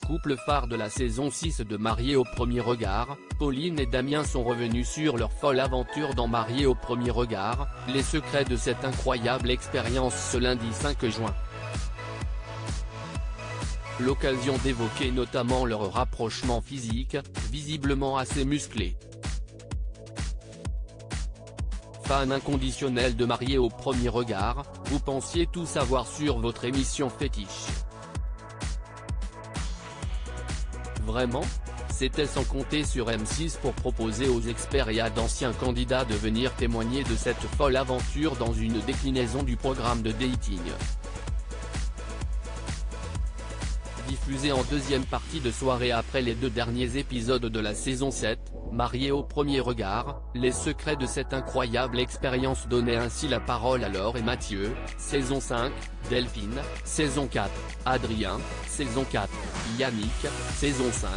couple phare de la saison 6 de Mariés au premier regard, Pauline et Damien sont revenus sur leur folle aventure dans Mariés au premier regard, les secrets de cette incroyable expérience ce lundi 5 juin. L'occasion d'évoquer notamment leur rapprochement physique, visiblement assez musclé. Fan inconditionnel de Mariés au premier regard, vous pensiez tout savoir sur votre émission fétiche. Vraiment ? C'était sans compter sur M6 pour proposer aux experts et à d'anciens candidats de venir témoigner de cette folle aventure dans une déclinaison du programme de dating. Diffusé en deuxième partie de soirée après les 2 derniers épisodes de la saison 7, Mariés au premier regard, les secrets de cette incroyable expérience donnaient ainsi la parole à Laure et Mathieu, saison 5, Delphine, saison 4, Adrien, saison 4, Yannick, saison 5,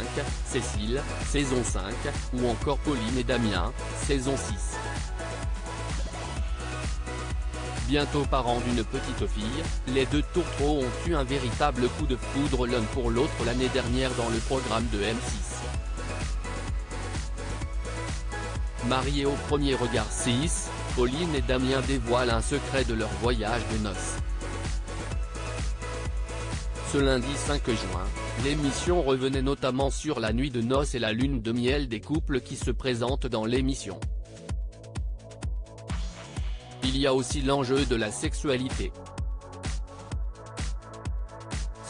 Cécile, saison 5, ou encore Pauline et Damien, saison 6. Bientôt parents d'une petite fille, les 2 tourtereaux ont eu un véritable coup de foudre l'un pour l'autre l'année dernière dans le programme de M6. Mariés au premier regard 6, Pauline et Damien dévoilent un secret de leur voyage de noces. Ce lundi 5 juin, l'émission revenait notamment sur la nuit de noces et la lune de miel des couples qui se présentent dans l'émission. Il y a aussi l'enjeu de la sexualité.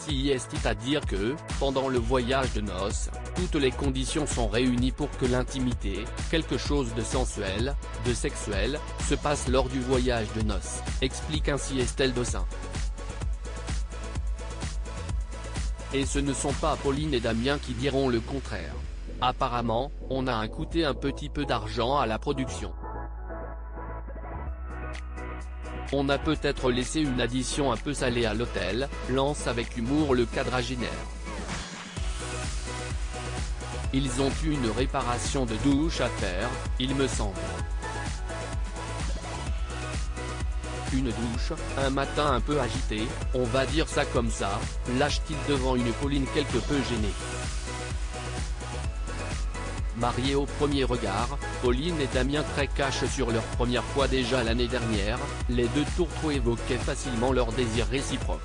Si est-il-à-dire que, pendant le voyage de noces, toutes les conditions sont réunies pour que l'intimité, quelque chose de sensuel, de sexuel, se passe lors du voyage de noces, explique ainsi Estelle Dossin. Et ce ne sont pas Pauline et Damien qui diront le contraire. Apparemment, on a coûté un petit peu d'argent à la production. On a peut-être laissé une addition un peu salée à l'hôtel, lance avec humour le quadragénaire. Ils ont eu une réparation de douche à faire, il me semble. Une douche, un matin un peu agité, on va dire ça comme ça, lâche-t-il devant une Pauline quelque peu gênée. Mariés au premier regard, Pauline et Damien très cash sur leur première fois déjà l'année dernière, les 2 tourtereaux évoquaient facilement leur désir réciproque.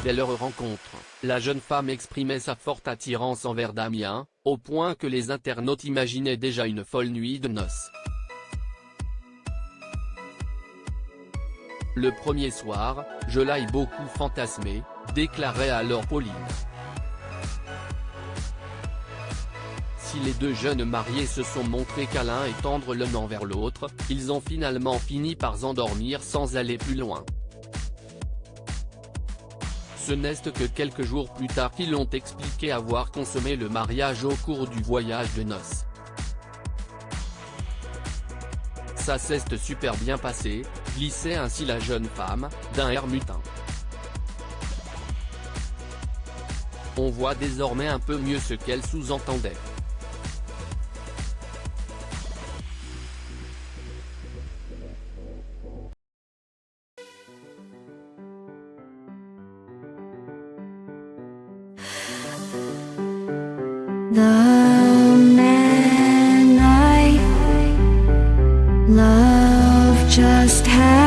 Dès leur rencontre, la jeune femme exprimait sa forte attirance envers Damien, au point que les internautes imaginaient déjà une folle nuit de noces. Le premier soir, je l'ai beaucoup fantasmé, déclarait alors Pauline. Si les 2 jeunes mariés se sont montrés câlins et tendres l'un envers l'autre, ils ont finalement fini par s'endormir sans aller plus loin. Ce n'est que quelques jours plus tard qu'ils ont expliqué avoir consommé le mariage au cours du voyage de noces. Ça s'est super bien passé, glissait ainsi la jeune femme, d'un air mutin. On voit désormais un peu mieux ce qu'elle sous-entendait. The man I love just had